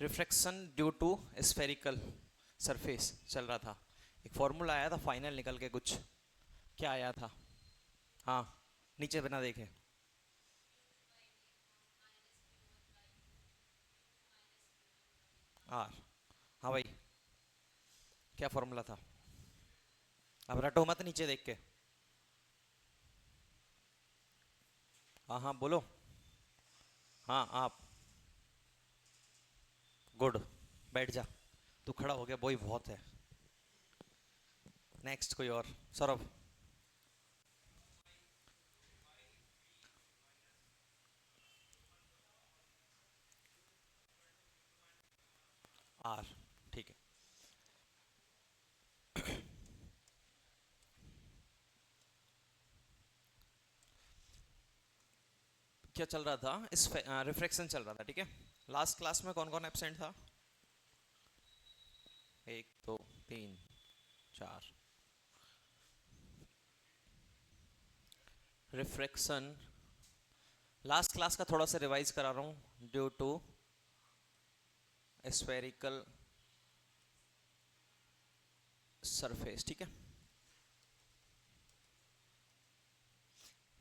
Refraction due to spherical surface चल रहा था। एक फॉर्मूला आया था फाइनल निकल के, कुछ क्या आया था? हाँ, नीचे बिना देखे। आर, हाँ भाई, क्या फॉर्मूला था? अब रटो मत नीचे देख के। हाँ हाँ बोलो। हाँ आप। गुड, बैठ जा। तू खड़ा हो गया वही बहुत है। नेक्स्ट कोई और। सौरभ। आर, ठीक है। क्या चल रहा था? इस रिफ्रैक्शन चल रहा था, ठीक है। लास्ट क्लास में कौन कौन एब्सेंट था? एक दो तीन चार। रिफ्रैक्शन लास्ट क्लास का थोड़ा सा रिवाइज करा रहा हूँ। ड्यू टू स्फेरिकल सरफेस, ठीक है।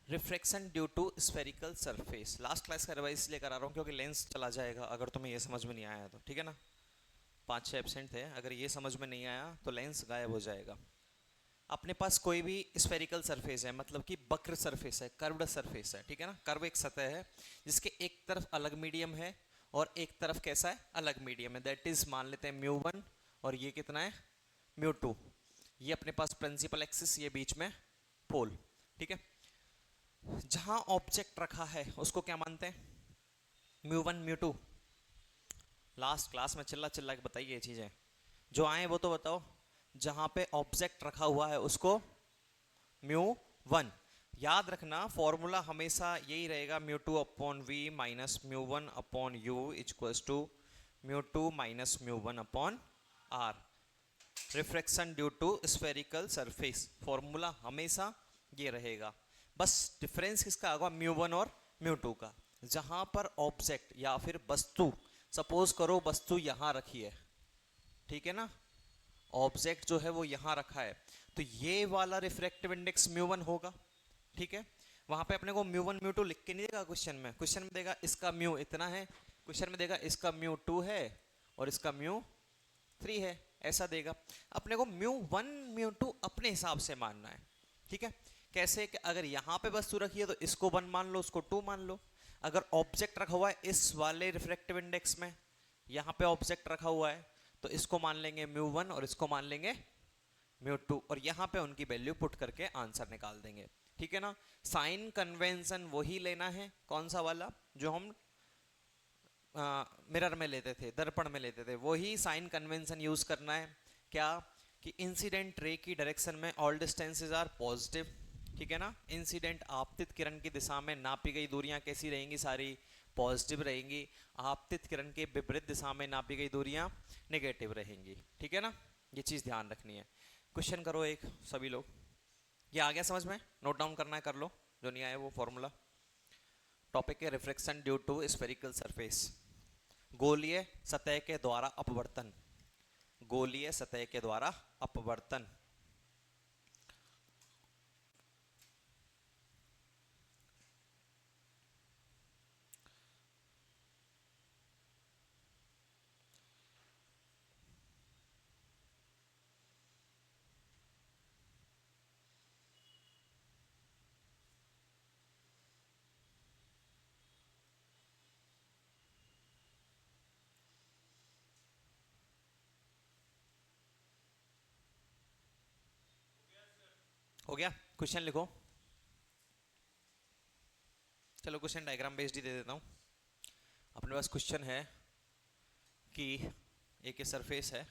Refraction due to spherical surface last class का रिवाइज इसलिए करा रहा हूँ क्योंकि लेंस चला जाएगा अगर तुम्हें ये समझ में नहीं आया तो, ठीक है ना। पांच छह एब्सेंट थे, अगर ये समझ में नहीं आया तो लेंस गायब हो जाएगा। अपने पास कोई भी स्फेरिकल सरफेस है, मतलब कि वक्र सरफेस है, कर्व्ड सरफेस है, ठीक है ना। कर्व एक सतह है जिसके एक तरफ अलग मीडियम है और एक तरफ कैसा है? अलग मीडियम है। दैट इज मान लेते हैं म्यू वन, और ये कितना है? Mu two. ये अपने पास प्रिंसिपल एक्सिस, ये बीच में पोल, ठीक है। जहां ऑब्जेक्ट रखा है उसको क्या मानते हैं? Mu one mu to. Last class में चिल्ला चिल्ला के बताइए ये चीजें, जो आए वो तो बताओ। जहां पे ऑब्जेक्ट रखा हुआ है उसको म्यू वन। याद रखना फॉर्मूला हमेशा यही रहेगा, mu two upon v minus mu one upon u equals to mu two minus mu one upon r. Refraction due to spherical surface formula हमेशा ये रहेगा। बस डिफरेंस किसका होगा? म्यू वन और म्यू टू का। जहां पर ऑब्जेक्ट या फिर वस्तु, सपोज करो वस्तु यहां रखी है, ठीक है ना। ऑब्जेक्ट जो है वो यहां रखा है, तो ये वाला रिफ्रैक्टिव इंडेक्स म्यू वन होगा, ठीक है। वहां पे अपने को म्यू वन म्यू टू लिख के नहीं देगा क्वेश्चन में। क्वेश्चन में देगा इसका म्यू इतना है, क्वेश्चन में देगा इसका म्यू टू है और इसका म्यू थ्री है, ऐसा देगा। अपने को म्यू वन म्यू टू अपने हिसाब से मानना है, ठीक है। कैसे कि अगर यहाँ पे वस्तु रखी है तो इसको वन मान लो, उसको टू मान लो। अगर ऑब्जेक्ट रखा हुआ है इस वाले रिफ्रैक्टिव इंडेक्स में, यहाँ पे ऑब्जेक्ट रखा हुआ है तो इसको मान लेंगे म्यू वन और इसको मान लेंगे म्यू टू, और यहाँ पे उनकी वैल्यू पुट करके आंसर निकाल देंगे, ठीक है ना। साइन कन्वेंशन वही लेना है, कौन सा वाला जो हम मिरर में लेते थे, दर्पण में लेते थे, वही साइन कन्वेंशन यूज करना है। क्या? कि इंसिडेंट रे की डायरेक्शन में ऑल डिस्टेंसेस आर पॉजिटिव, ठीक है ना। इंसिडेंट आपतित किरण की दिशा में नापी गई दूरियां कैसी रहेंगी? सारी पॉजिटिव रहेंगी। आपतित किरण के विपरीत दिशा में नापी गई दूरियां नेगेटिव रहेंगी, ठीक है ना। ये चीज ध्यान रखनी है। क्वेश्चन करो एक सभी लोग। ये आ गया समझ में? नोट डाउन करना है कर लो, जो नहीं आया वो फॉर्मूला। टॉपिक है refraction due to spherical surface. गोलीय सतह के द्वारा अपवर्तन। गोलीय सतह के द्वारा अपवर्तन। हो गया? क्वेश्चन लिखो। चलो क्वेश्चन डायग्राम बेस्ड ही दे देता हूं। अपने पास क्वेश्चन है कि एक सरफेस है,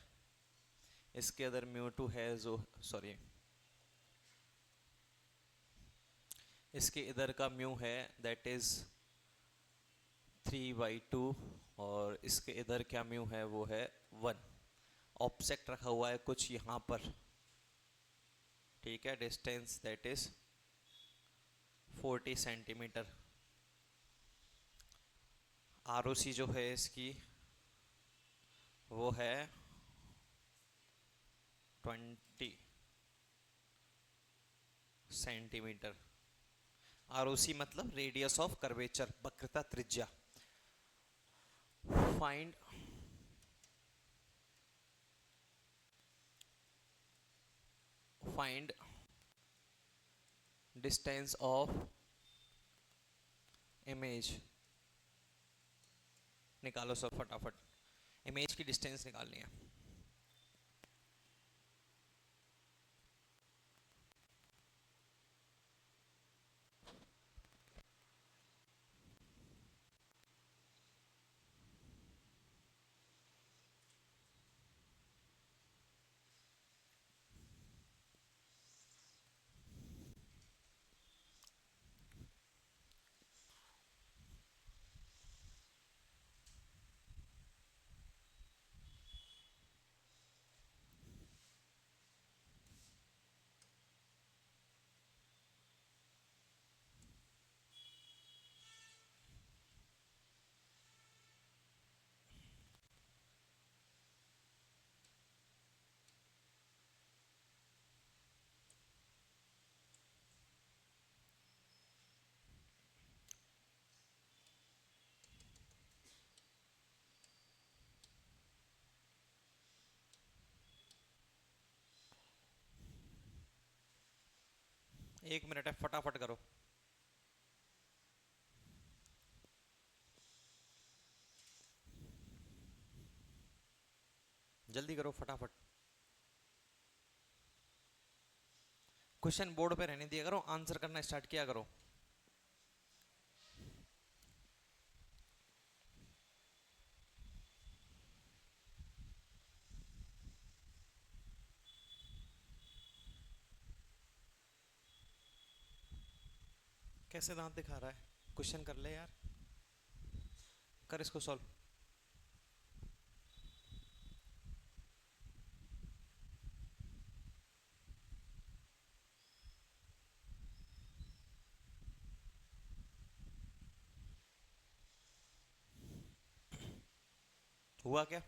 इसके अंदर म्यू टू है, जो सॉरी इसके इधर का म्यू है दैट इज 3/2, और इसके इधर क्या म्यू है? वो है 1। ऑब्जेक्ट रखा हुआ है कुछ यहाँ पर, ठीक है। Distance that is 40 centimetre. ROC जो है इसकी वो है 20 सेंटीमीटर। आरओसी मतलब रेडियस ऑफ कर्वेचर, वक्रता त्रिज्या। Find find distance of image. निकालो सब फटाफट, इमेज की डिस्टेंस निकालनी है। एक मिनट है, फटाफट करो। जल्दी करो फटाफट। क्वेश्चन बोर्ड पे रहने दिया करो, आंसर करना स्टार्ट किया करो। कैसे दांत दिखा रहा है? क्वेश्चन कर ले यार, कर इसको सॉल्व। हुआ क्या?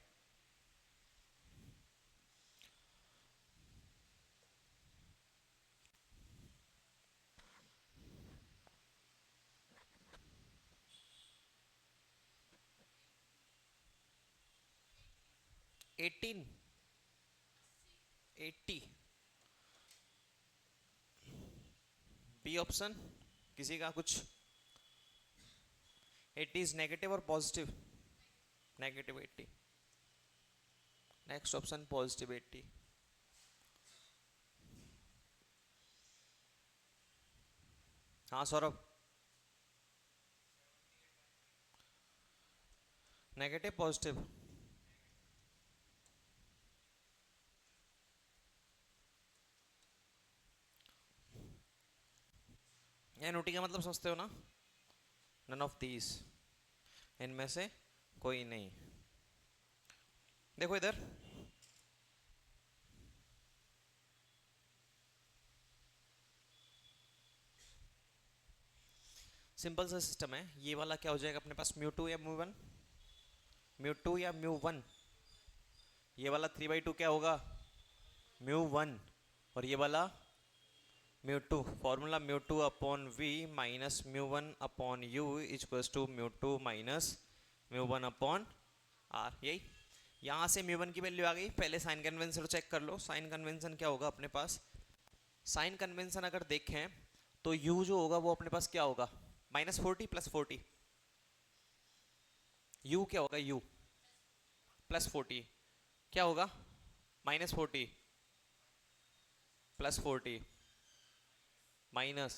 एटीन 80। बी ऑप्शन, किसी का कुछ? 80 इज नेगेटिव और positive? Negative 80। Next option positive 80। हाँ सौरभ, नेगेटिव पॉजिटिव? एनओटी का मतलब समझते हो ना? नन ऑफ दीज, इनमें से कोई नहीं। देखो इधर, सिंपल सा सिस्टम है। ये वाला क्या हो जाएगा अपने पास, म्यू 2 या म्यू 1? म्यू 2 या म्यू 1? ये वाला 3/2 क्या होगा? म्यू 1। और ये वाला mu 2। Formula mu 2 upon v minus mu 1 upon u equals to mu 2 minus mu 1 upon r. यही, यहाँ से म्यू 1 की वैल्यू आ गई। पहले साइन कन्वेंशन चेक कर लो। साइन कन्वेंशन क्या होगा अपने पास? साइन कन्वेंशन अगर देखें तो यू जो होगा वो अपने पास क्या होगा? -40 + 40। यू क्या होगा? यू +40 क्या होगा? -40 + 40 माइनस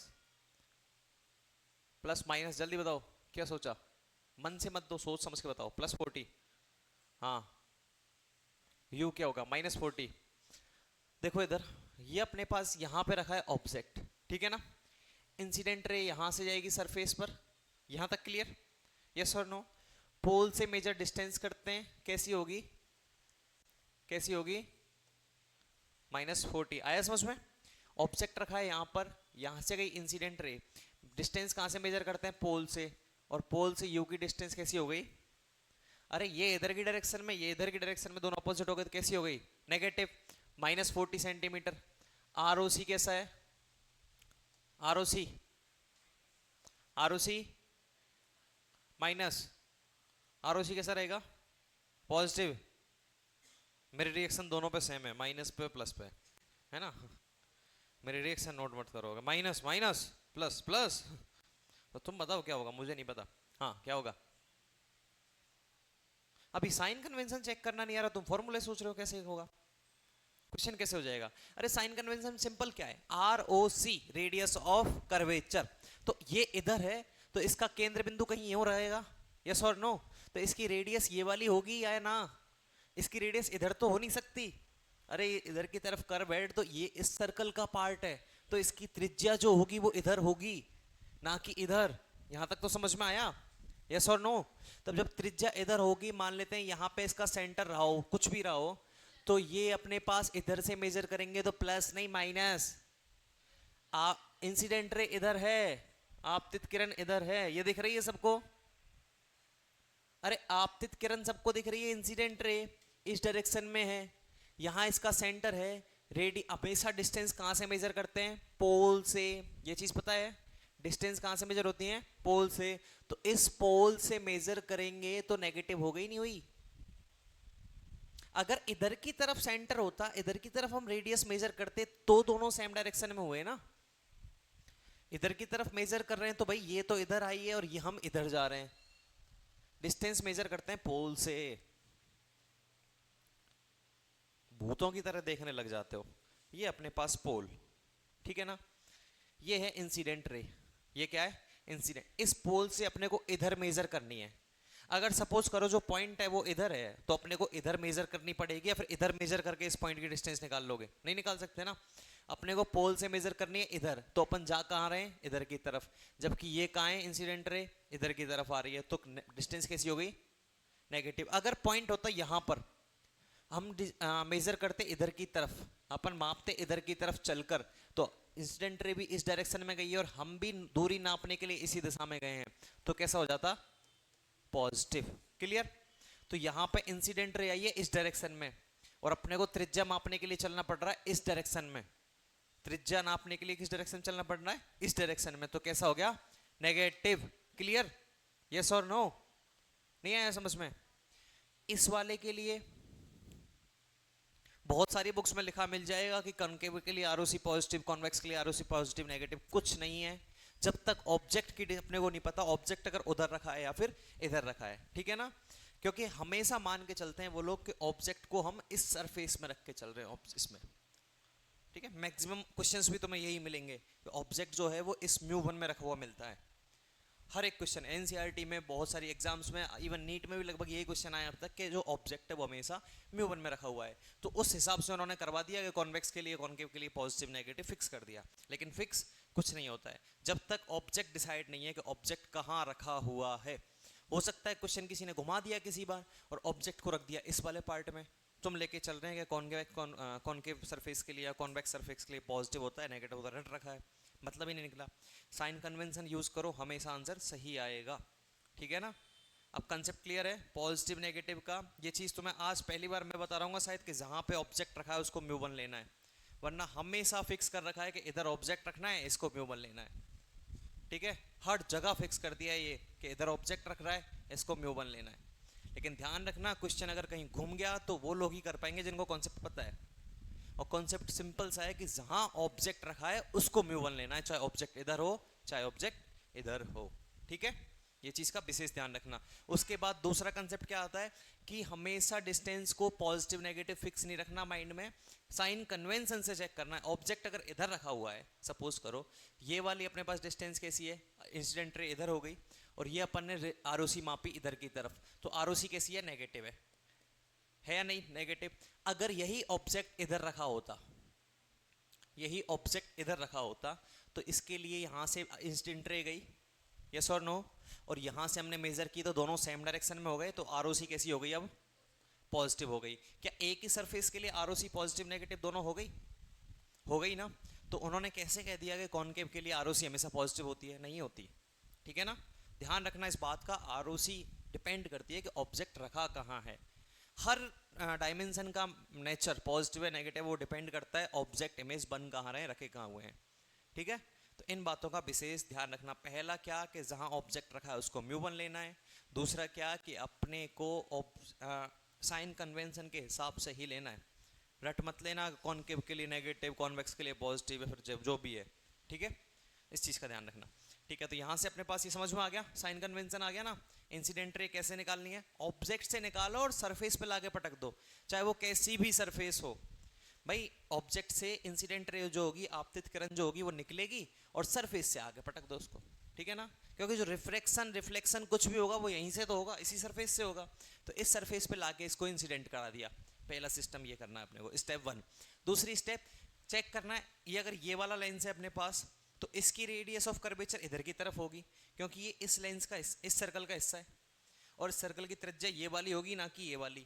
प्लस माइनस। जल्दी बताओ क्या सोचा? मन से मत दो, सोच समझ के बताओ। +40, हाँ। u क्या होगा? -40। देखो इधर, ये अपने पास यहाँ पे रखा है ऑब्जेक्ट, ठीक है ना? इंसिडेंट रे यहाँ से जाएगी सरफेस पर, यहाँ तक क्लियर? यस और नो? पोल से मेजर डिस्टेंस करते हैं, कैसी होगी? कैसी होगी? -40। आया समझ में? ऑब्जेक्ट रखा है यहाँ पर, यहाँ से गई इंसिडेंट रे। डिस्टेंस कहाँ से मेजर करते हैं? पोल से। और पोल से यू की डिस्टेंस कैसी हो गई? अरे ये इधर की डायरेक्शन में, ये इधर की डायरेक्शन में, दोनों अपोजिट हो गए तो कैसी हो गई? नेगेटिव। -40 सेंटीमीटर। आरओसी कैसा है? आरओसी, आरओसी माइनस, आरओसी कैसा रहेगा? पॉजिटिव। मेरे रिएक्शन दोनों पे सेम है, माइनस पे प्लस पे, है ना? मेरे रिएक्शन नोट मत करोगे, माइनस माइनस प्लस प्लस। तो तुम बताओ क्या होगा, मुझे नहीं पता। हाँ क्या होगा? अभी साइन कन्वेंशन चेक करना नहीं आ रहा, तुम फॉर्मूले सोच रहे हो कैसे होगा, क्वेश्चन कैसे हो जाएगा? अरे साइन कन्वेंशन सिंपल क्या है? R O C, radius of curvature. तो ये इधर है तो इसका केंद्र बिंदु कहीं यूं रहेगा, यस और नो? तो इसकी रेडियस ये वाली होगी या ना? इसकी रेडियस इधर तो हो नहीं सकती। अरे इधर की तरफ कर्व है तो ये इस सर्कल का पार्ट है, तो इसकी त्रिज्या जो होगी वो इधर होगी, ना कि इधर। यहां तक तो समझ में आया, यस और नो? तब जब त्रिज्या इधर होगी, मान लेते हैं यहाँ पे इसका सेंटर रहा हो, कुछ भी रहा हो, तो ये अपने पास इधर से मेजर करेंगे तो प्लस नहीं माइनस। इंसिडेंट रे इधर है, आपतित किरण इधर है, ये दिख रही है सबको? अरे आपतित किरण सबको दिख रही है, इंसिडेंट रे इस डायरेक्शन में है, यहां इसका सेंटर है। रेडी हमेशा डिस्टेंस कहां से मेजर करते हैं? पोल से। ये चीज पता है? डिस्टेंस कहां से मेजर होती है? पोल से। तो इस पोल से मेजर करेंगे तो नेगेटिव हो गई नहीं हुई? अगर इधर की तरफ सेंटर होता, इधर की तरफ हम रेडियस मेजर करते, तो दोनों सेम डायरेक्शन में हुए ना। इधर की तरफ मेजर कर रहे हैं तो भाई ये तो इधर आई है और ये हम इधर जा रहे हैं। डिस्टेंस मेजर करते हैं पोल से। भूतों की तरह देखने लग जाते हो। ये अपने पास पोल, ठीक है ना? ये है इंसिडेंट रे। ये क्या है? इंसिडेंट। इस पोल से अपने को इधर मेजर करनी है। अगर सपोज करो जो पॉइंट है वो इधर है, तो अपने को इधर मेजर करनी पड़ेगी, या फिर इधर मेजर करके इस पॉइंट की डिस्टेंस निकाल लोगे? नहीं निकाल सकते ना। अपने को पोल से मेजर करनी है इधर, तो अपन जा कहाँ रहे हैं? इधर की तरफ। जबकि ये कहाँ है? इंसिडेंट रे इधर की तरफ आ रही है, तो डिस्टेंस कैसी हो गई? नेगेटिव। अगर पॉइंट होता यहां पर, हम मेजर करते इधर की तरफ, अपन मापते इधर की तरफ चलकर, तो इंसिडेंट रे भी इस डायरेक्शन में गई है और हम भी दूरी नापने के लिए इसी दिशा में गए हैं, तो कैसा हो जाता? पॉजिटिव। क्लियर? तो यहां पे इंसिडेंट रे आई है इस डायरेक्शन में, और अपने को त्रिज्या मापने के लिए चलना पड़ रहा है इस डायरेक्शन में। त्रिज्या नापने के लिए किस डायरेक्शन चलना पड़ रहा है? इस डायरेक्शन में। तो कैसा हो गया? नेगेटिव। क्लियर? यस और नो? नहीं आया समझ में? इस वाले के लिए बहुत सारी बुक्स में लिखा मिल जाएगा कि कॉन्केव के लिए आरओसी पॉजिटिव, कॉन्वेक्स के लिए आरओसी पॉजिटिव नेगेटिव। कुछ नहीं है, जब तक ऑब्जेक्ट की अपने को नहीं पता ऑब्जेक्ट अगर उधर रखा है या फिर इधर रखा है, ठीक है ना? क्योंकि हमेशा मान के चलते हैं वो लोग कि ऑब्जेक्ट को हम इस सरफेस में रख के चल रहे हैं, इसमें, ठीक है? मैक्सिमम क्वेश्चंस भी तुम्हें यही मिलेंगे, ऑब्जेक्ट जो है वो इस म्यू1 में रखा हुआ मिलता है। हर एक क्वेश्चन एनसीईआरटी में, बहुत सारी एग्जाम्स में, इवन नीट में भी लगभग यही क्वेश्चन आया अब तक कि जो ऑब्जेक्ट है वो हमेशा म्यू1 में रखा हुआ है। तो उस हिसाब से उन्होंने करवा दिया कि कॉन्वेक्स के लिए, कॉन्केव के लिए पॉजिटिव नेगेटिव फिक्स कर दिया। लेकिन फिक्स कुछ नहीं होता है जब तक ऑब्जेक्ट डिसाइड नहीं है कि ऑब्जेक्ट कहाँ रखा हुआ है। हो सकता है क्वेश्चन किसी ने घुमा दिया किसी बार और ऑब्जेक्ट को रख दिया इस वाले पार्ट में, तुम लेके चल रहे हैं कि कॉन्केव सरफेस के लिए या कॉन्वेक्स सरफेस के लिए पॉजिटिव होता है, नेगेटिव उधर रखा है, मतलब ही नहीं निकला। साइन कन्वेंशन यूज करो, हमेशा आंसर सही आएगा, ठीक है ना? अब कंसेप्ट क्लियर है पॉजिटिव नेगेटिव का? ये चीज तो मैं आज पहली बार मैं बता रहा हूँ शायद, कि जहां पे ऑब्जेक्ट रखा है उसको म्यू1 लेना है, वरना हमेशा फिक्स कर रखा है कि इधर ऑब्जेक्ट रखना है, इसको म्यू1 लेना है, ठीक है? हर जगह फिक्स कर दिया है ये कि इधर ऑब्जेक्ट रख रहा है, इसको म्यू1 लेना है। लेकिन ध्यान रखना, क्वेश्चन अगर कहीं घूम गया तो वो लोग ही कर पाएंगे जिनको कॉन्सेप्ट पता है, और कॉन्सेप्ट सिंपल सा है कि जहां ऑब्जेक्ट रखा है उसको म्यू1 लेना है, चाहे ऑब्जेक्ट इधर हो चाहे ऑब्जेक्ट इधर हो, ठीक है? ये चीज का विशेष ध्यान रखना। उसके बाद दूसरा कंसेप्ट क्या आता है कि हमेशा डिस्टेंस को पॉजिटिव नेगेटिव फिक्स नहीं रखना माइंड में, साइन कन्वेंशन से चेक करना है। ऑब्जेक्ट अगर इधर रखा हुआ है, सपोज करो ये वाली अपने पास डिस्टेंस कैसी है, इंसिडेंट रे इधर हो गई, और ये अपन ने आरओसी मापी इधर की तरफ, तो आरओसी कैसी है? नेगेटिव है या नहीं? नेगेटिव। अगर यही ऑब्जेक्ट इधर रखा होता, यही ऑब्जेक्ट इधर रखा होता, तो इसके लिए यहां से इंसिडेंट रे गई, यस और नो? और यहां से हमने मेजर की तो दोनों सेम डायरेक्शन में हो गए, तो आरओसी कैसी हो गई? अब पॉजिटिव हो गई। क्या एक ही सरफेस के लिए आरओसी पॉजिटिव नेगेटिव दोनों हो गई? हो गई ना? तो उन्होंने कैसे कह दिया कि कॉनकेव के लिए आरओसी हमेशा पॉजिटिव होती है? नहीं होती, ठीक है ना? ध्यान रखना इस बात का, आरओसी डिपेंड करती है कि ऑब्जेक्ट रखा कहाँ है। हर डायमेंशन का नेचर पॉजिटिव है नेगेटिव वो डिपेंड करता है ऑब्जेक्ट इमेज बन कहाँ रहे रखे कहाँ हुए हैं, ठीक है। तो इन बातों का विशेष ध्यान रखना। पहला क्या कि जहाँ ऑब्जेक्ट रखा है उसको μ1 लेना है। दूसरा क्या कि अपने को साइन कन्वेंशन के हिसाब से ही लेना है, रट मत लेना कॉनकेव के लिए नेगेटिव कॉन्वेक्स के लिए पॉजिटिव है फिर जो भी है, ठीक है, इस चीज़ का ध्यान रखना, ठीक है। तो यहाँ से अपने पास ये समझ में आ गया, साइन कन्वेंशन आ गया ना। इंसिडेंट रे कैसे निकालनी है, ऑब्जेक्ट से निकालो और सरफेस पे लाके पटक दो, चाहे वो कैसी भी सरफेस हो। भाई ऑब्जेक्ट से इंसिडेंट रे जो होगी आपतित किरण जो होगी वो निकलेगी और सरफेस से आगे पटक दो उसको, ठीक है ना। क्योंकि जो रिफ्लेक्शन कुछ भी होगा वो यहीं से तो होगा, इसी सरफेस से होगा। तो इस सरफेस पे लाके इसको इंसिडेंट करा दिया। पहला सिस्टम ये करना है अपने को, स्टेप 1। दूसरी स्टेप चेक करना है, ये अगर ये वाला लेंस है अपने पास तो इसकी रेडियस ऑफ कर्वेचर इधर की तरफ होगी, क्योंकि ये इस लेंस का इस सर्कल का हिस्सा है और इस सर्कल की त्रिज्या ये वाली होगी ना कि ये वाली।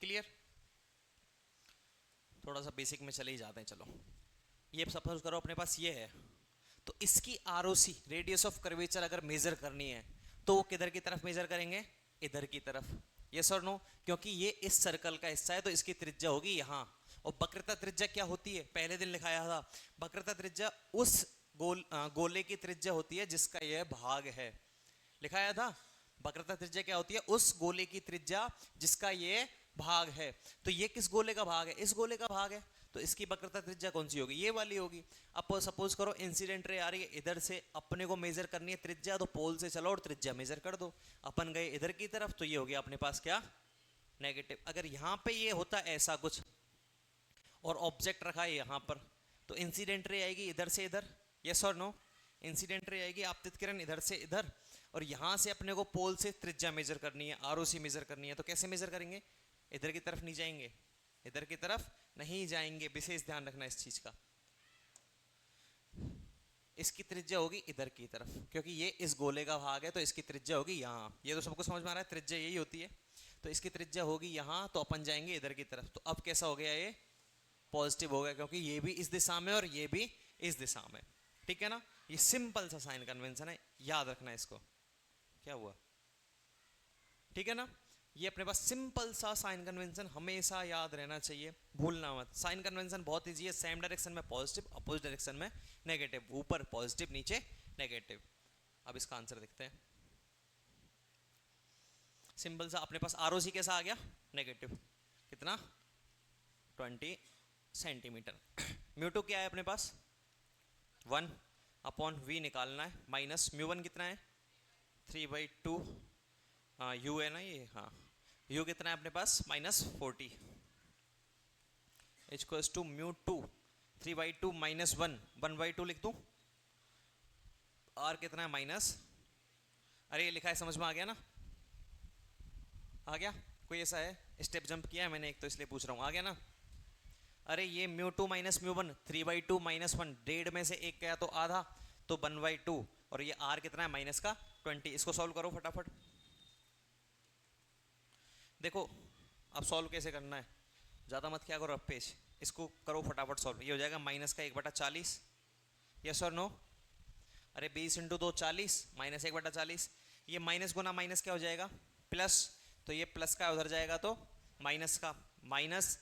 क्लियर? थोड़ा सा बेसिक में चले ही जाते हैं। चलो ये सपोज करो अपने पास ये है, तो इसकी आरओसी रेडियस ऑफ कर्वेचर अगर मेजर करनी है तो वो किधर की तरफ मेजर करेंगे, इधर की तरफ। यस और नो? क्योंकि ये इस सर्कल का हिस्सा है तो इसकी त्रिज्या होगी यहाँ। और वक्रता त्रिज्या क्या होती है, पहले दिन लिखाया था, वक्रता त्रिज्या उस गोले की त्रिज्या होती है जिसका यह भाग है। लिखाया था वक्रता त्रिज्या क्या होती है, उस गोले की त्रिज्या जिसका ये भाग है। तो ये किस गोले का भाग है, इस गोले का भाग है, तो इसकी वक्रता त्रिज्या कौन सी होगी, ये वाली होगी। अब सपोज करो इंसिडेंट रे आ रही है इधर से, अपने को मेजर करनी है त्रिज्या, तो पोल से चलो और त्रिज्या मेजर कर दो। अपन गए इधर की तरफ तो ये हो गया अपने पास क्या, नेगेटिव। अगर यहाँ पे ये होता ऐसा कुछ और ऑब्जेक्ट रखा है यहाँ पर, तो इंसिडेंट रे आएगी इधर से इधर। यस और नो? इंसिडेंट रे आएगी आपतित किरण इधर से इधर, और यहाँ से अपने को पोल से त्रिज्या मेजर करनी है, आरओसी मेजर करनी है। तो कैसे मेजर करेंगे, इधर की तरफ नहीं जाएंगे, इधर की तरफ नहीं जाएंगे, विशेष ध्यान रखना इस चीज का। इसकी त्रिज्या होगी इधर की तरफ, क्योंकि ये इस गोले का भाग है तो इसकी त्रिज्या होगी यहाँ। ये तो सबको समझ में आ रहा है, त्रिज्या यही होती है। तो इसकी त्रिज्या होगी यहाँ, तो अपन जाएंगे इधर की तरफ। तो अब कैसा हो गया, ये पॉजिटिव हो गया, क्योंकि ये भी इस दिशा में और ये भी इस दिशा में, ठीक है ना। ये सिंपल सा साइन कन्वेंशन है, याद रखना इसको। क्या हुआ, ठीक है ना। ये अपने पास सिंपल सा साइन कन्वेंशन हमेशा याद रहना चाहिए, भूलना मत। साइन कन्वेंशन बहुत इजी है, सेम डायरेक्शन में पॉजिटिव, अपोजिट डायरेक्शन में नेगेटिव, ऊपर पॉजिटिव नीचे नेगेटिव। अब इसका आंसर देखते हैं। सिंपल सा अपने पास आरओसी कैसा आ गया, नेगेटिव, कितना 20 सेंटीमीटर। म्यू2 क्या है अपने पास 1 अपॉन वी निकालना है, माइनस μ1 कितना है 3/2 यू है ना ये, हाँ यू कितना है अपने पास -40 इक्वल्स टू μ2 3/2 माइनस 1/2 लिख दूं। आर कितना है माइनस, अरे ये लिखा है समझ में आ गया ना, आ गया? कोई ऐसा है, स्टेप जंप किया है मैंने एक तो इसलिए पूछ रहा हूँ, आ गया ना। अरे ये μ2 माइनस μ1 3/2 माइनस 1, डेढ़ में से एक गया तो आधा, तो 1/2, और ये आर कितना है माइनस का 20। इसको सॉल्व करो फटाफट। देखो अब सॉल्व कैसे करना है, ज़्यादा मत क्या करो अब पेज, इसको करो फटाफट सॉल्व। ये हो जाएगा माइनस का 1/40, यस और नो? अरे 20 × 2 40, माइनस 1/40। ये माइनस गुना माइनस क्या हो जाएगा, प्लस, तो ये प्लस का उधर जाएगा तो माइनस का, माइनस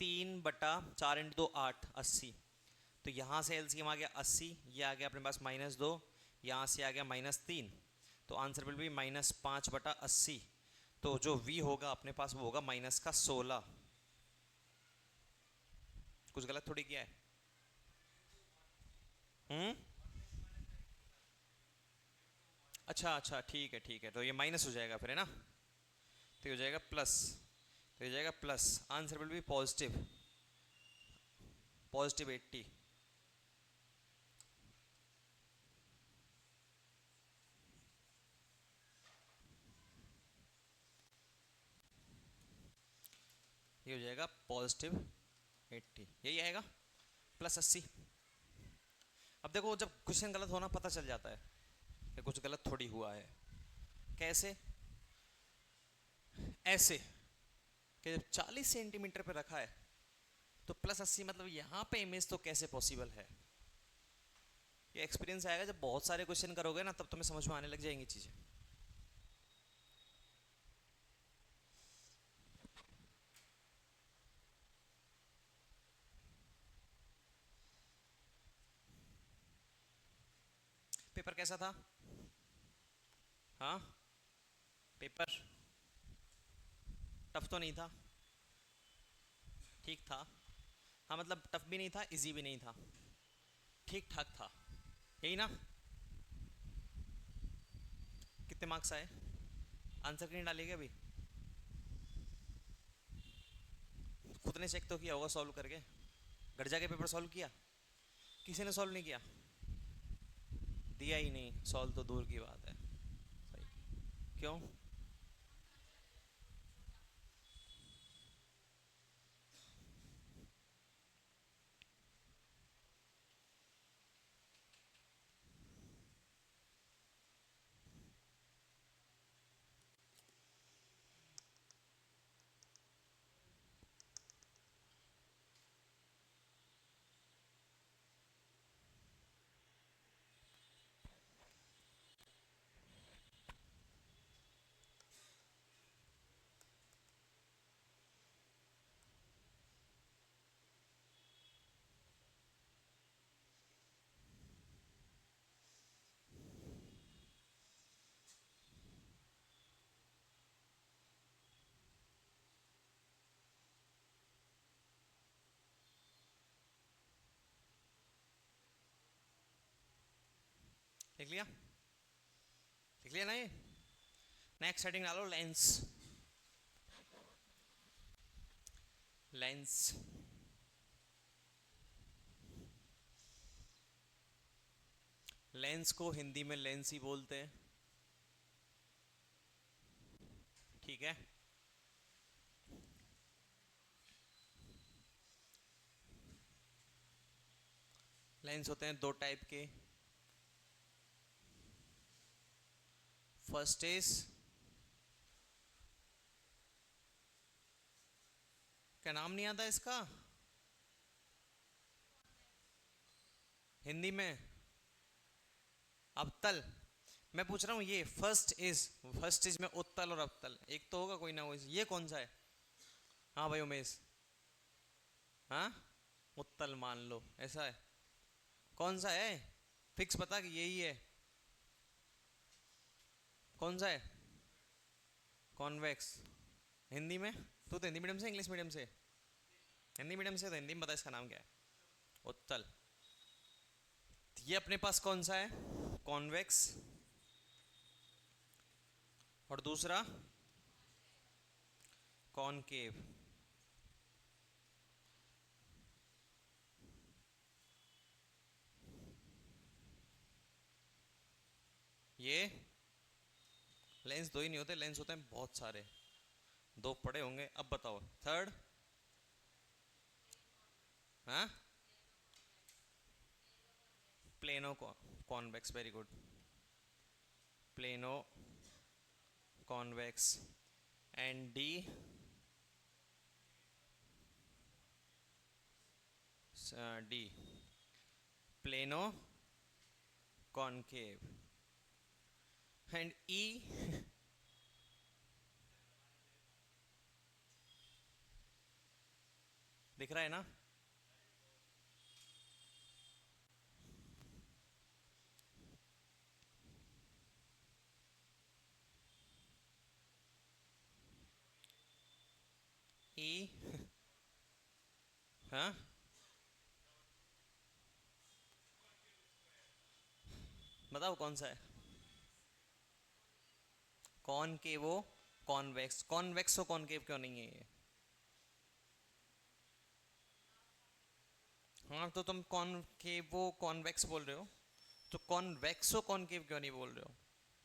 3/4 × 2 8 80। तो यहाँ से एलसीएम आ गया 80, ये आ गया अपने पास -2, यहाँ से आ गया -3, तो आंसर विल बी -5/80। तो जो v होगा अपने पास वो होगा माइनस का 16। कुछ गलत थोड़ी किया है? अच्छा ठीक है, तो ये माइनस हो जाएगा फिर, है ना, तो ये हो जाएगा प्लस, तो ये हो जाएगा plus, answer will be positive 80। ये हो जाएगा +80, यही आएगा +80। अब देखो जब क्वेश्चन गलत होना पता चल जाता है कि कुछ गलत थोड़ी हुआ है। कैसे, ऐसे कि जब 40 सेंटीमीटर पे रखा है तो +80 मतलब यहाँ पे इमेज तो कैसे पॉसिबल है। ये एक्सपीरियंस आएगा जब बहुत सारे क्वेश्चन करोगे ना, तब तुम्हें समझ में आने लग जाएंगी चीजें। पेपर कैसा था? हाँ, पेपर टफ तो नहीं था? ठीक था। हाँ मतलब टफ भी नहीं था, इजी भी नहीं था, ठीक ठाक था, यही ना? कितने मार्क्स आए? आंसर की नहीं डालेगी अभी? खुद ने चेक तो किया होगा सॉल्व करके, घर जाके पेपर सॉल्व किया? किसी ने सॉल्व नहीं किया? दिया ही नहीं, सॉल्व तो दूर की बात है। सही। क्यों? लिख लिया? लिख लिया ना ये? नेक्स्ट हेडिंग डालो, लेंस। लेंस, लेंस को हिंदी में लेंस ही बोलते हैं, ठीक है? लेंस होते हैं दो टाइप के। फर्स्ट इज, क्या नाम नहीं आता इसका हिंदी में? अबतल। मैं पूछ रहा हूँ ये फर्स्ट इज, फर्स्ट इज में उत्तल और अबतल एक तो होगा कोई ना कोई, ये कौन सा है? हाँ भाई उमेश, हाँ उत्तल मान लो, ऐसा है? कौन सा है? फिक्स बता कि यही है। कौन सा है? कॉन्वेक्स। हिंदी में? तू तो हिंदी मीडियम से इंग्लिश मीडियम से? हिंदी मीडियम से, तो हिंदी में बता इसका नाम क्या है? उत्तल। ये अपने पास कौन सा है? कॉन्वेक्स। और दूसरा कॉनकेव। ये लेंस दो ही नहीं होते, लेंस होते हैं बहुत सारे, दो पड़े होंगे। अब बताओ थर्ड। हाँ, plano convex, very good. Plano convex. And D, D plano concave. And E, दिख रहा है ना? ई, हाँ बताओ कौन सा है? कॉनकेवो कॉन्वेक्स, कॉन्वेक्स हो कॉनकेव क्यों नहीं है ये? हाँ तो तुम कॉनकेवो कॉन्वेक्स बोल रहे हो, तो कॉन्वेक्सो कॉनकेव क्यों नहीं बोल रहे हो?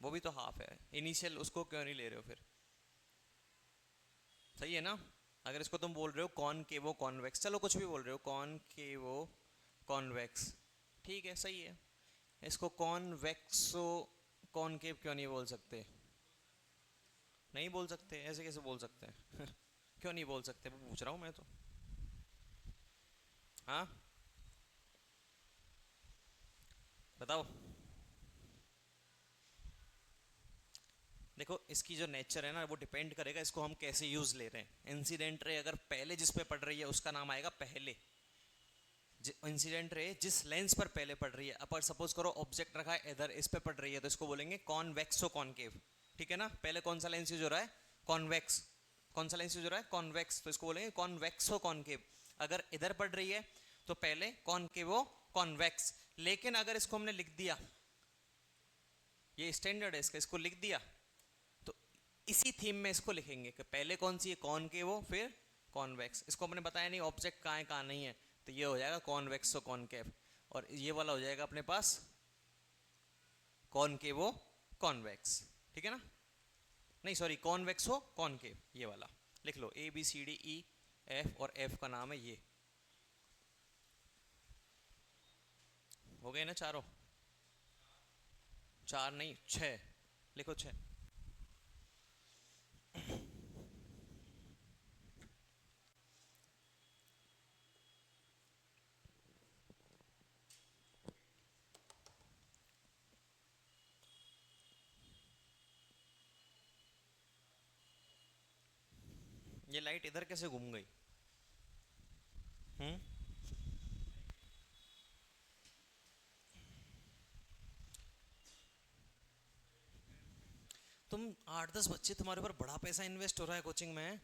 वो भी तो हाफ है, इनिशियल उसको क्यों नहीं ले रहे हो फिर? सही है ना? अगर इसको तुम बोल रहे हो कॉनकेवो कॉन्वेक्स, चलो कुछ भी बोल रहे हो, कॉनकेवो कॉन्वेक्स, ठीक है सही है। इसको कॉन्वेक्सो कॉनकेव क्यों नहीं बोल सकते? नहीं बोल सकते, ऐसे कैसे बोल सकते हैं? क्यों नहीं बोल सकते, वो पूछ रहा हूँ मैं तो। हाँ बताओ। देखो इसकी जो नेचर है ना, वो डिपेंड करेगा इसको हम कैसे यूज ले रहे हैं। इंसिडेंट रे अगर पहले जिस पे पड़ रही है उसका नाम आएगा पहले, इंसिडेंट रे जिस लेंस पर पहले पड़ रही है, अपर सपोज करो ऑब्जेक्ट रखा है इधर, इस पे पड़ रही है, तो इसको बोलेंगे कॉन्वेक्सो कॉनकेव, ठीक है ना। पहले कौन सा लेंस यूज हो रहा है, कॉन्वेक्स, कौन सा लेंस यूज हो रहा है, कॉन्वेक्स, तो इसको बोलेंगे कॉन्वेक्सो कॉनकेव। अगर इधर पड़ रही है तो पहले कॉनकेवो कॉन्वेक्स। लेकिन अगर इसको हमने लिख दिया, ये स्टैंडर्ड है इसका, इसको लिख दिया, तो इसी थीम में इसको लिखेंगे कि पहले कौन सी है, कॉनकेवो, फिर कॉन्वेक्स। इसको हमने बताया नहीं ऑब्जेक्ट कहाँ है कहाँ नहीं है, तो ये हो जाएगा कॉन्वेक्सो कॉनकेव, और ये वाला हो जाएगा अपने पास कॉनकेवो कॉन्वेक्स, ठीक है ना। नहीं सॉरी, कॉन्वेक्सो कॉनकेव, ये वाला लिख लो। A B C D E F, और एफ का नाम है ये। हो गए ना चारों, चार नहीं छह, लिखो छह। ये लाइट इधर कैसे घूम गई? हम्म, तुम 8-10 बच्चे, तुम्हारे ऊपर बड़ा पैसा इन्वेस्ट हो रहा है कोचिंग में,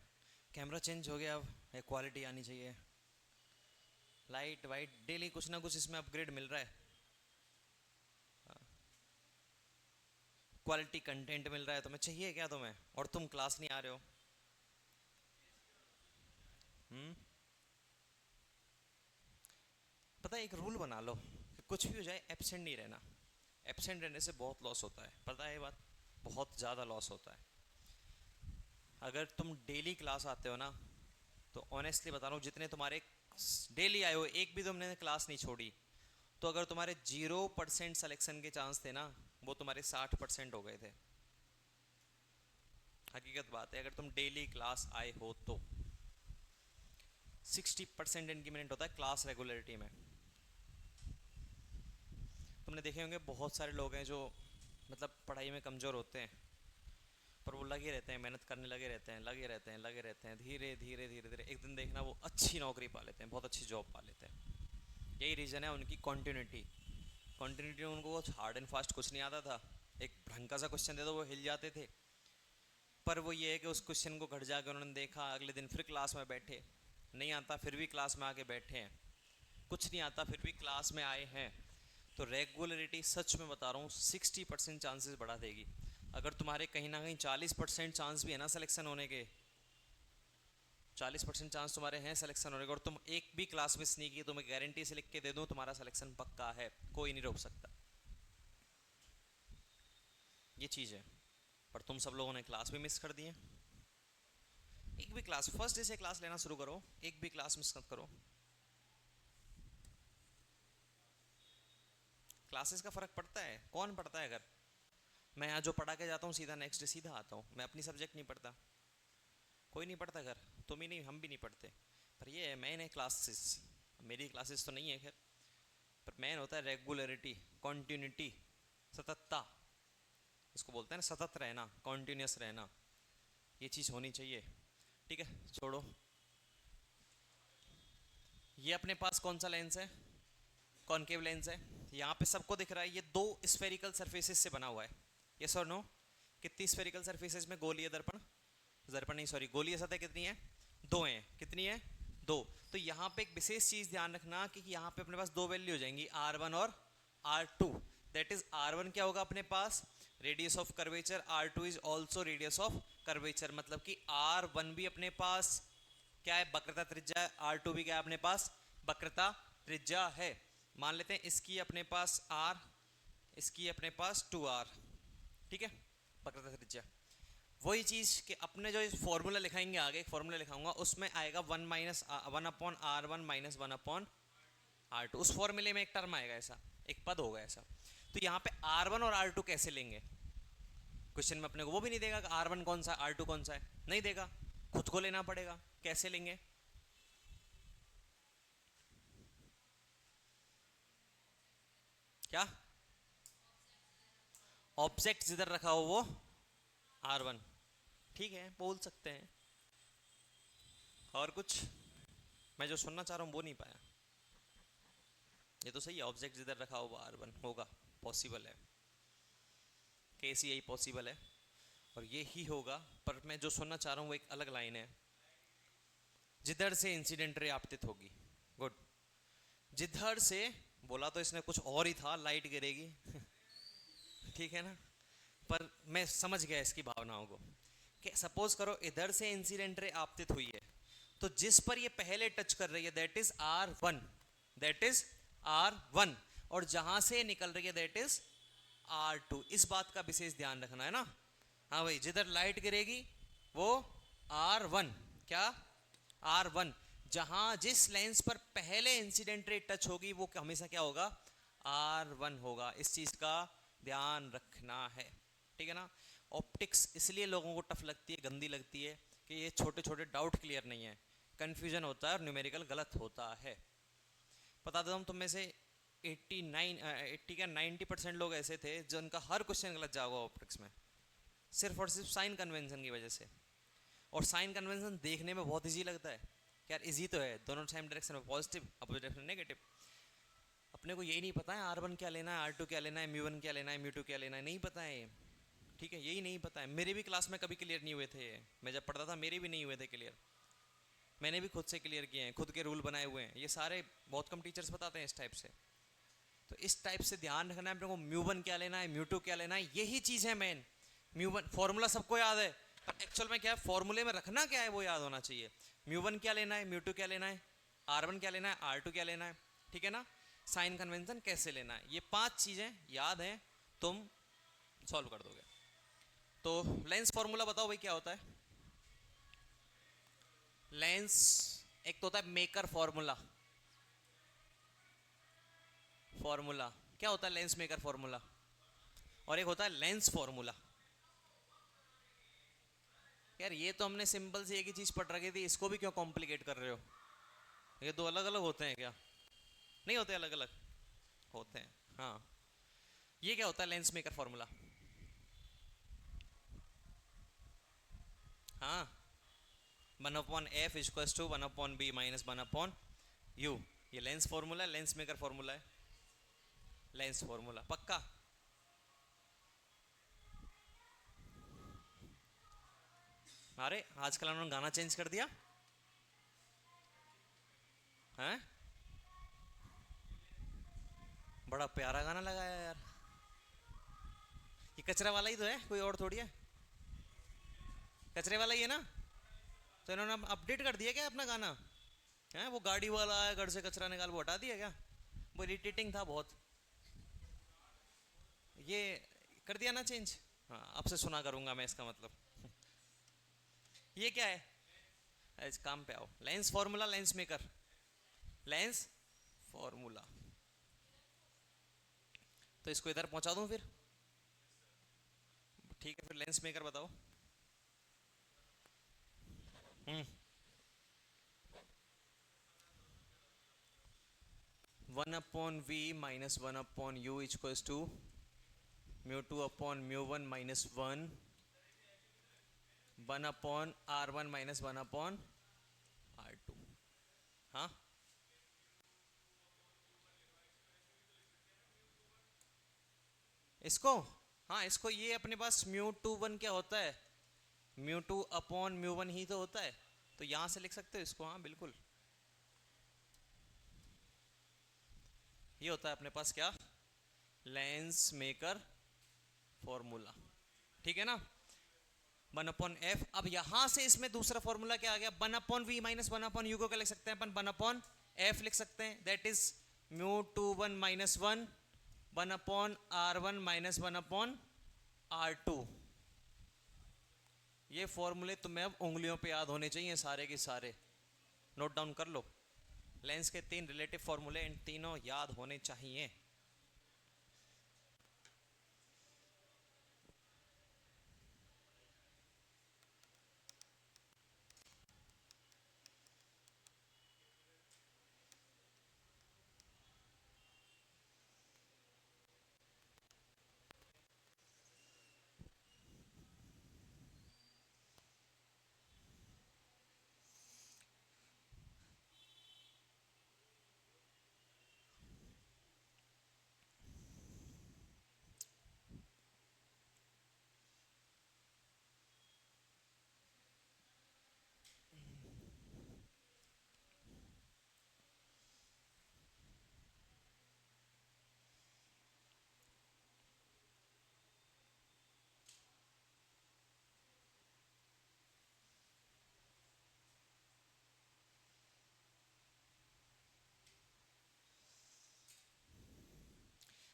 कैमरा चेंज हो गया, अब क्वालिटी आनी चाहिए, लाइट वाइट डेली कुछ ना कुछ इसमें अपग्रेड मिल रहा है, क्वालिटी कंटेंट मिल रहा है, तुम्हें चाहिए क्या तुम्हें, और तुम क्लास नहीं आ रहे हो। हम्म, पता है एक रूल बना लो कि कुछ भी हो जाए एब्सेंट नहीं रहना। एब्सेंट रहने से बहुत लॉस होता है, पता है ये बात, बहुत ज़्यादा लॉस होता है। अगर तुम डेली क्लास आते हो ना, तो ऑनेस्टली बता रहा हूँ, जितने तुम्हारे डेली आए हो, एक भी तुमने क्लास नहीं छोड़ी, तो अगर तुम्हारे 0% सिलेक्शन के चांस थे ना, वो तुम्हारे 60% हो गए थे। हकीकत बात है, अगर तुम डेली क्लास आए हो तो 60% इंक्रीमेंट होता है क्लास रेगुलरिटी में। तुमने देखे होंगे बहुत सारे लोग हैं जो मतलब पढ़ाई में कमज़ोर होते हैं, पर वो लगे रहते हैं, मेहनत करने लगे रहते हैं, लगे रहते हैं, लगे रहते हैं, धीरे धीरे धीरे धीरे एक दिन देखना वो अच्छी नौकरी पा लेते हैं, बहुत अच्छी जॉब पा लेते हैं। यही रीज़न है उनकी कॉन्टीन्यूटी। कॉन्टीन्यूटी, उनको वो हार्ड एंड फास्ट कुछ नहीं आता था, एक ढंग सा क्वेश्चन दे दो वो हिल जाते थे। पर वो ये है कि उस क्वेश्चन को घर जाकर उन्होंने देखा, अगले दिन फिर क्लास में बैठे, नहीं आता फिर भी क्लास में आके बैठे हैं, कुछ नहीं आता फिर भी क्लास में आए हैं। तो रेगुलरिटी सच में बता रहा हूँ 60% चांसेस बढ़ा देगी। अगर तुम्हारे कहीं ना कहीं 40% चांस भी है ना सिलेक्शन होने के, 40% चांस तुम्हारे हैं सिलेक्शन होने के, और तुम एक भी क्लास मिस नहीं की, तुम्हें गारंटी से लिख के दे दूँ तुम्हारा सिलेक्शन पक्का है, कोई नहीं रोक सकता। ये चीज़ है, पर तुम सब लोगों ने क्लास भी मिस कर दी है। एक भी क्लास, फर्स्ट डे से क्लास लेना शुरू करो, एक भी क्लास मिस मत करो। क्लासेस का फ़र्क पड़ता है, कौन पढ़ता है? अगर मैं यहाँ जो पढ़ा के जाता हूँ सीधा नेक्स्ट डे सीधा आता हूँ, मैं अपनी सब्जेक्ट नहीं पढ़ता, कोई नहीं पढ़ता घर, तुम ही नहीं, हम भी नहीं पढ़ते। पर ये है मैंने क्लासेस, मेरी क्लासेस तो नहीं है खैर, पर मैन होता है रेगुलरिटी, कॉन्टीन्यूटी, सततता, इसको बोलते हैं ना, सतत रहना, कॉन्टीन्यूस रहना, ये चीज़ होनी चाहिए। ठीक है, छोड़ो। ये अपने पास कौन सा लेंस है, कॉनकेव लेंस है। यहाँ पे सबको दिख रहा है, ये दो स्फेरिकल सरफेसेस से बना हुआ है, यस और नो। कितनी स्फेरिकल सरफेसेस में गोलीय दर्पण, दर्पण नहीं सॉरी, गोलीय सतह कितनी है, दो हैं, कितनी है, दो। तो यहाँ पे एक विशेष चीज ध्यान रखना कि यहाँ पे अपने पास दो वैल्यू हो जाएंगी, R1 और R2। दैट इज R1 क्या होगा अपने पास, radius of curvature, R2 is also radius of curvature, मतलब कि R1 भी अपने पास क्या है, वक्रता त्रिज्या है, R2 भी क्या है अपने पास, वक्रता त्रिज्या है। मान लेते हैं इसकी अपने पास R, इसकी अपने पास 2R, ठीक है, वक्रता त्रिज्या। वही चीज कि अपने जो फॉर्मूला लिखाएंगे आगे, एक फॉर्मूला लिखाऊंगा उसमें आएगा 1 upon R1 minus 1 upon R2, उस फॉर्मूले में एक टर्म आएगा ऐसा, एक पद होगा ऐसा। तो यहाँ पे R1 और R2 कैसे लेंगे, क्वेश्चन में अपने को वो भी नहीं देगा कि R1 कौन सा R2 कौन सा है, नहीं देगा, खुद को लेना पड़ेगा। कैसे लेंगे, क्या, ऑब्जेक्ट जिधर रखा हो वो R1, ठीक है बोल सकते हैं। और कुछ, मैं जो सुनना चाह रहा हूँ वो नहीं पाया। ये तो सही है, ऑब्जेक्ट जिधर रखा होगा R1 होगा, पॉसिबल है, केस यही पॉसिबल है और ये ही होगा। पर मैं जो सुनना चाह रहा हूँ वो एक अलग लाइन है, जिधर से इंसिडेंट रे आपतित होगी। गुड, जिधर से बोला तो इसने कुछ और ही था, लाइट गिरेगी ठीक है ना, पर मैं समझ गया इसकी भावनाओं को कि सपोज करो इधर से इंसिडेंट रे आपतित हुई है, तो जिस पर ये पहले टच कर रही है that is R1, that is R1, और जहां से निकल रही है दैट इज R2। इस बात का विशेष ध्यान रखना है ना। हाँ भाई, जिधर लाइट गिरेगी वो R1, क्या R1, जहां जिस लेंस पर पहले इंसिडेंट रे टच होगी वो हमेशा क्या होगा, R1 होगा। इस चीज का ध्यान रखना है, ठीक है ना। ऑप्टिक्स इसलिए लोगों को टफ लगती है, गंदी लगती है, कि ये छोटे छोटे डाउट क्लियर नहीं है, कंफ्यूजन होता है और न्यूमेरिकल गलत होता है। बता देता हूँ, तुम में से 80 क्या 90% लोग ऐसे थे जिनका हर क्वेश्चन गलत जवाब हुआ ऑप्टिक्स में, सिर्फ और सिर्फ साइन कन्वेंशन की वजह से। और साइन कन्वेंशन देखने में बहुत इजी लगता है, यार इजी तो है, दोनों सेम डायरेक्शन में पॉजिटिव, अपोजिट डायरेक्शन नेगेटिव। अपने को यही नहीं पता है R1 क्या लेना है, R2 क्या लेना है, म्यू1 क्या लेना है, म्यू2 क्या लेना है, नहीं पता है ये, ठीक है, यही नहीं पता है। मेरे भी क्लास में कभी क्लियर नहीं हुए थे, मैं जब पढ़ता था मेरे भी नहीं हुए थे क्लियर, मैंने भी खुद से क्लियर किए हैं, खुद के रूल बनाए हुए हैं, ये सारे बहुत कम टीचर्स बताते हैं इस टाइप से। तो इस टाइप से ध्यान रखना है अपने को, म्यू1 क्या लेना है, म्यू2 क्या लेना है, यही चीज़ है मेन। म्यू1 फॉर्मूला सबको याद है, पर एक्चुअल में क्या है, फॉर्मूले में रखना क्या है वो याद होना चाहिए। म्यू1 क्या लेना है, म्यू2 क्या लेना है, R1 क्या लेना है, R2 क्या लेना है, ठीक है ना। साइन कन्वेंशन कैसे लेना है, ये 5 चीज़ें याद हैं, तुम सॉल्व कर दोगे। तो लेंस फॉर्मूला बताओ भाई क्या होता है लेंस। एक तो होता है मेकर फॉर्मूला, फॉर्मूला क्या होता है लेंस मेकर फॉर्मूला, और एक होता है लेंस फॉर्मूला। यार ये तो हमने सिंपल से एक ही चीज पढ़ रखी थी, इसको भी क्यों कॉम्प्लिकेट कर रहे हो, ये दो अलग अलग होते हैं क्या, नहीं होते, अलग अलग होते हैं। हाँ, ये क्या होता है लेंस मेकर फॉर्मूला, हाँ, 1/f equals to 1/b minus 1/u, ये लेंस फॉर्मूला है, लेंस मेकर फॉर्मूला है, लेंस फॉर्मूला पक्का। अरे आजकल उन्होंने गाना चेंज कर दिया है, बड़ा प्यारा गाना लगाया यार, ये कचरा वाला ही तो है, कोई और थोड़ी है, कचरे वाला ही है ना। तो इन्होंने अपडेट कर दिया क्या अपना गाना, है वो गाड़ी वाला है, घर से कचरा निकाल, वो हटा दिया क्या, वो इरिटेटिंग था बहुत, ये कर दिया ना चेंज। हाँ, अब से सुना करूंगा मैं इसका मतलब ये क्या है, इस काम पे आओ, lens formula, lens maker, lens formula. तो इसको इधर पहुंचा दूं फिर, ठीक है, फिर लेंस मेकर बताओ। Hmm 1/v minus 1/u equals to μ2/μ1 minus 1, 1/r1 minus 1/r2। हाँ, इसको, हाँ इसको, ये अपने पास μ2/1 क्या होता है, μ2/μ1 ही तो होता है, तो यहां से लिख सकते हो इसको, हाँ बिल्कुल, ये होता है अपने पास क्या, लेंस मेकर फॉर्मूला, ठीक है ना। 1/f, अब यहां से इसमें दूसरा फॉर्मूला क्या आ गया, 1/v माइनस 1/u को क्या लिख सकते हैं अपन, 1/f लिख सकते हैं, that is μ2/1 minus 1, 1/r1 minus 1/r2। ये फॉर्मूले तुम्हें अब उंगलियों पे याद होने चाहिए सारे के सारे, नोट डाउन कर लो। लेंस के 3 रिलेटिव फॉर्मूले, इन तीनों याद होने चाहिए।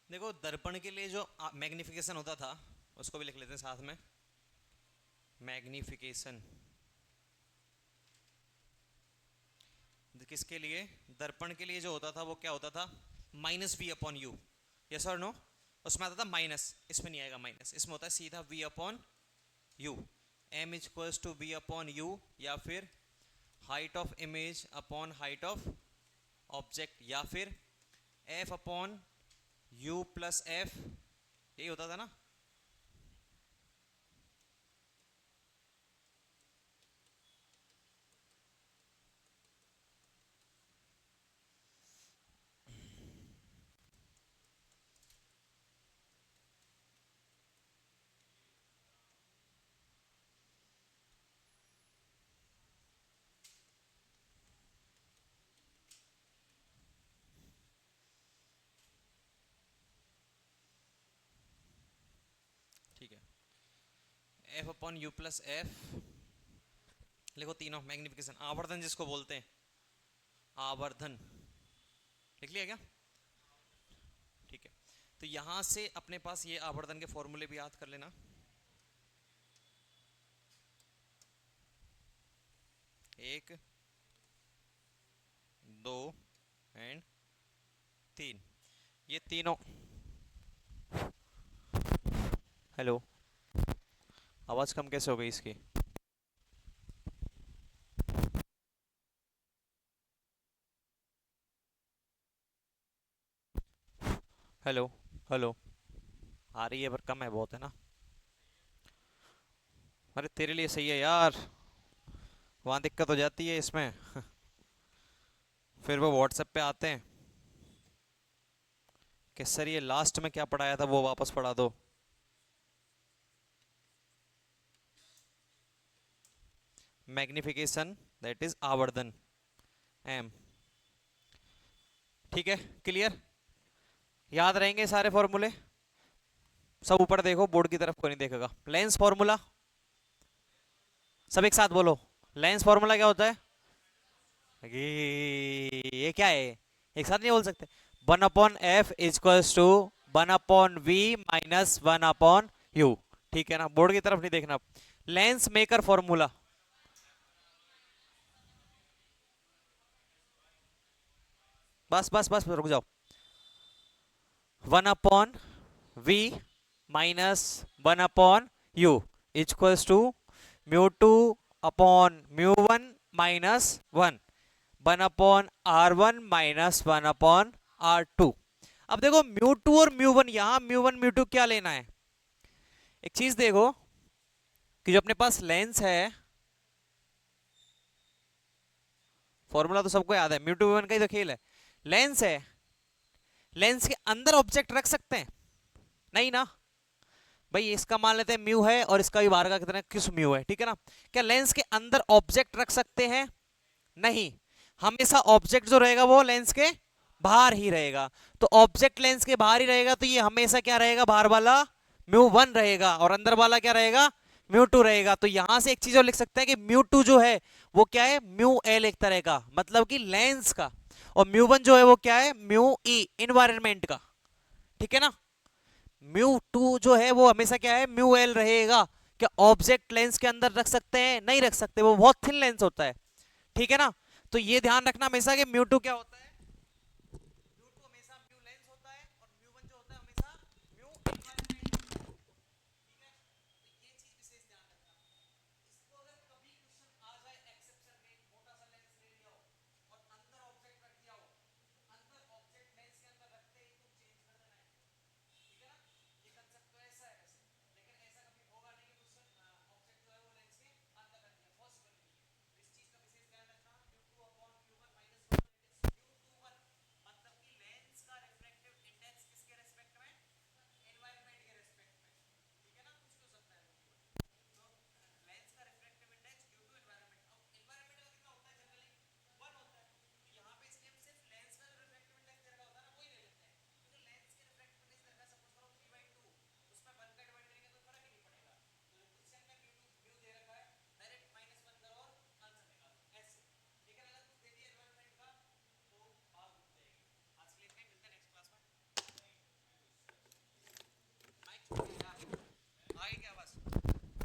देखो दर्पण के लिए जो मैग्निफिकेशन होता था उसको भी लिख लेते हैं साथ में, मैग्निफिकेशन किसके लिए, दर्पण के लिए जो होता था वो क्या होता था, minus v upon u, yes और नो, उसमें आता था माइनस, इसमें नहीं आएगा माइनस, इसमें होता है सीधा v upon u, m is equals to v upon u, या फिर height of image upon height of object, या फिर f upon u plus f, यही होता था ना। ठीक है, f upon u plus f, लिखो तीनों मैग्निफिकेशन, आवर्धन जिसको बोलते हैं, आवर्धन, लिख लिया क्या, ठीक है। तो यहां से अपने पास ये आवर्धन के फॉर्मूले भी याद कर लेना, एक, दो एंड तीन, ये तीनों, हेलो, आवाज कम कैसे हो गई इसकी, हेलो, हेलो, आ रही है पर कम है बहुत, है ना। अरे तेरे लिए सही है यार, वहां दिक्कत हो जाती है इसमें फिर वो व्हाट्सएप पे आते हैं कि सर ये लास्ट में क्या पढ़ाया था वो वापस पढ़ा दो। मैग्निफिकेशन दैट इज आवर्धन, एम, ठीक है, क्लियर, याद रहेंगे सारे फॉर्मूले, सब ऊपर देखो, बोर्ड की तरफ कोई नहीं देखेगा। लेंस फॉर्मूला, सब एक साथ बोलो, लेंस फॉर्मूला क्या होता है, ये क्या है, एक साथ नहीं बोल सकते, one upon f is equals to one upon v minus one upon u, ठीक है ना, बोर्ड की तरफ नहीं देखना। लेंस मेकर फॉर्मूला, बस बस बस रुक जाओ, one upon v minus one upon u equals to mu two upon mu one minus one, one upon r one minus one upon r two. अब देखो म्यू टू और म्यू वन, यहां mu one mu two क्या लेना है, एक चीज देखो कि जो अपने पास लेंस है, फॉर्मूला तो सबको याद है, म्यू टू म्यू वन का ही तो खेल है, लेंस है, लेंस के अंदर ऑब्जेक्ट रख सकते हैं, नहीं ना, भाई इसका मान लेते हैं म्यू है और इसका भी बाहर का कितना किस म्यू है, ठीक है ना, क्या लेंस के अंदर ऑब्जेक्ट रख सकते हैं, नहीं, हमेशा ऑब्जेक्ट जो रहेगा वो लेंस के बाहर ही रहेगा, तो ऑब्जेक्ट लेंस के बाहर ही रहेगा, तो ये हमेशा क्या रहेगा, बाहर वाला म्यू वन रहेगा और अंदर वाला क्या रहेगा, म्यू टू रहेगा। तो यहां से एक चीज और लिख सकते हैं कि म्यू टू जो है वो क्या है, म्यू एल एक तरह का, मतलब कि लेंस का, और म्यू वन जो है वो क्या है, म्यू ई इन्वायरमेंट का, ठीक है ना। म्यू टू जो है वो हमेशा क्या है, म्यू एल रहेगा। क्या ऑब्जेक्ट लेंस के अंदर रख सकते हैं, नहीं रख सकते, वो बहुत थिन लेंस होता है, ठीक है ना। तो ये ध्यान रखना हमेशा कि म्यू टू क्या होता है, म्यू टू हमेशा म्यू लेंस होता है और म्यू वन जो होता है हमेशा म्यू इन्वायरमेंट, ठीक है। तो ये चीज विशेष ध्यान रखना, इसको अगर कभी क्वेश्चन आ जाए एक्सेप्शन में, मोटा सा लेंस ले लिया हो और अंदर ऑब्जेक्ट रख दिया हो, तो अंदर ऑब्जेक्ट लेंस के अंदर रखते ही तुम चेंज कर देना है, ठीक है ना। ये कंसेप्ट तो ऐसा है वैसे, लेकिन ऐसा कभी होगा नहीं कि क्वेश्चन ऑब्जेक्ट जो है वो लेंस के अंदर रख दिया, पॉसिबल नहीं है। तो इस चीज का विशेष ध्यान रखना, mu two upon mu one minus one,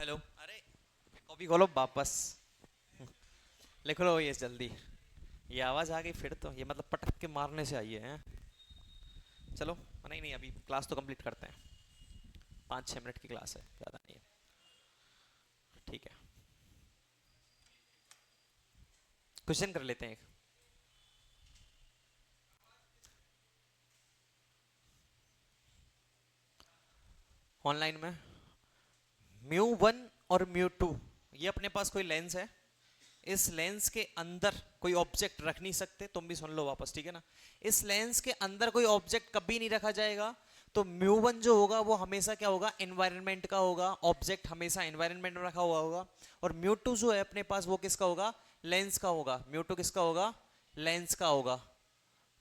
hello, अरे कॉपी खोलो वापस, लिख लो ये जल्दी। ये आवाज़ आ गई फिर तो, ये मतलब पटक के मारने से आई है। चलो, नहीं नहीं, अभी क्लास तो कंप्लीट करते हैं, 5-6 मिनट की क्लास है, ज़्यादा नहीं है। ठीक है, क्वेश्चन कर लेते हैं एक। ऑनलाइन में μ1 और μ2, ये अपने पास कोई लेंस है, इस लेंस के अंदर कोई ऑब्जेक्ट रख नहीं सकते, तुम भी सुन लो वापस, ठीक है ना। इस लेंस के अंदर कोई ऑब्जेक्ट कभी नहीं रखा जाएगा, तो μ1 जो होगा वो हमेशा क्या होगा, एनवायरनमेंट का होगा, ऑब्जेक्ट हमेशा एनवायरनमेंट में रखा हुआ होगा। और μ2 जो है अपने पास वो किसका होगा, लेंस का होगा। μ2 किसका होगा, लेंस का होगा।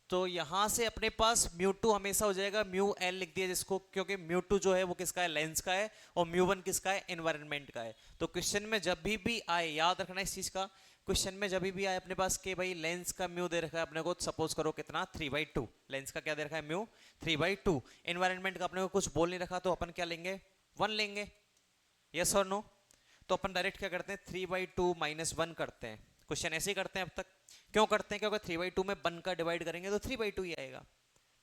तो यहां से अपने पास μ2 हमेशा हो जाएगा μl लिख दिया जिसको, क्योंकि μ2 जो है वो किसका है, लेंस का है, और μ1 किसका है, एनवायरनमेंट का है। तो क्वेश्चन में जब भी आए, याद रखना इस चीज का, क्वेश्चन में जब भी आए अपने पास कि भाई लेंस का म्यू दे रखा है अपने को, सपोज करो कितना 3/2, लेंस का क्या दे रखा है, म्यू 3/2, एनवायरनमेंट का अपने को कुछ बोल नहीं रखा, तो अपन क्या लेंगे, 1 लेंगे। यस और नो। तो अपन डायरेक्ट क्या करते हैं, 3/2 - 1 करते हैं। क्वेश्चन ऐसे ही करते हैं अब तक। क्यों करते हैं, क्योंकि 3/2 में 1 का डिवाइड करेंगे तो 3/2 ही आएगा।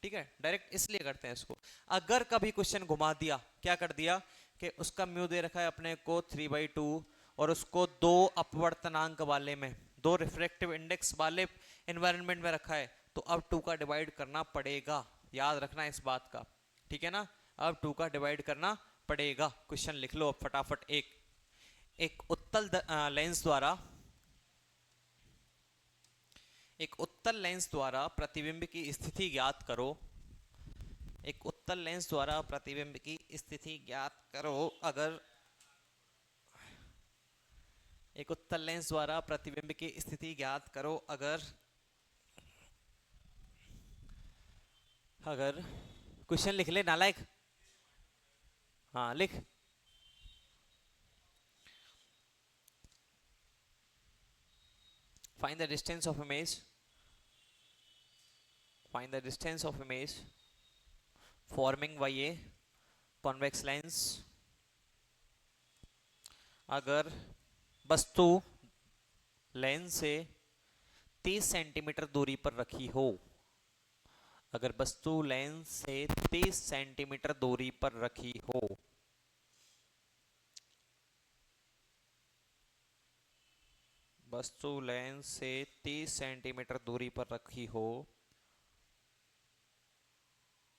ठीक है, डायरेक्ट इसलिए करते हैं इसको। अगर कभी क्वेश्चन घुमा दिया, क्या कर दिया कि उसका म्यू दे रखा है अपने को 3/2, और उसको 2 अपवर्तनांक वाले में, 2 रिफ्रैक्टिव इंडेक्स वाले एनवायरनमेंट में रखा है, तो अब 2 का डिवाइड करना पड़ेगा। याद रखना इस बात का, ठीक है ना। अब 2 का डिवाइड करना पड़ेगा। क्वेश्चन लिख लो अब फटाफट। एक एक उत्तल लेंस द्वारा, एक उत्तल लेंस द्वारा प्रतिबिंब की स्थिति ज्ञात करो। एक उत्तल लेंस द्वारा प्रतिबिंब की स्थिति ज्ञात करो अगर, एक उत्तल लेंस द्वारा प्रतिबिंब की स्थिति ज्ञात करो अगर, अगर क्वेश्चन लिख ले नालायक। हाँ लिख। Find the distance of image, find the distance of image forming by a convex lens अगर वस्तु लेंस से 30 सेंटीमीटर दूरी पर रखी हो। अगर वस्तु लेंस से 30 सेंटीमीटर दूरी पर रखी हो, वस्तु लेंस से 30 सेंटीमीटर दूरी पर रखी हो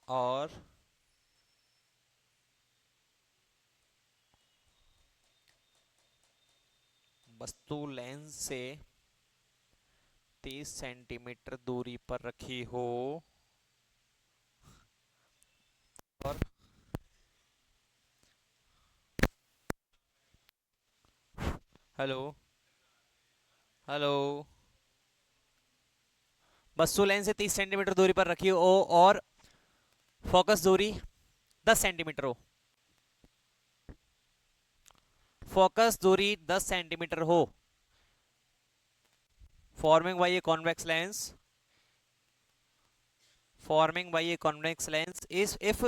और वस्तु लेंस से 30 सेंटीमीटर दूरी पर रखी हो और हेलो, हेलो, वस्तु लेंस से 30 सेंटीमीटर दूरी पर रखी हो और फोकस दूरी 10 सेंटीमीटर हो, फोकस दूरी 10 सेंटीमीटर हो, forming by a convex lens, forming by a convex lens is if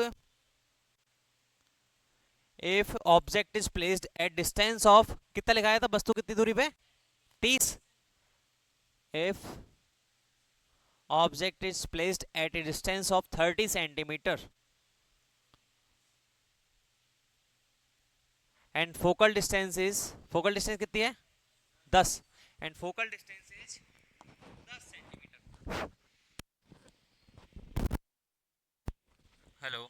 object is placed at distance of, कितना लिखाया था, वस्तु कितनी दूरी पे, 30। If object is placed at a distance of 30 centimetre and focal distance is, focal distance कितनी है, 10, and focal distance is 10 centimetre. Hello,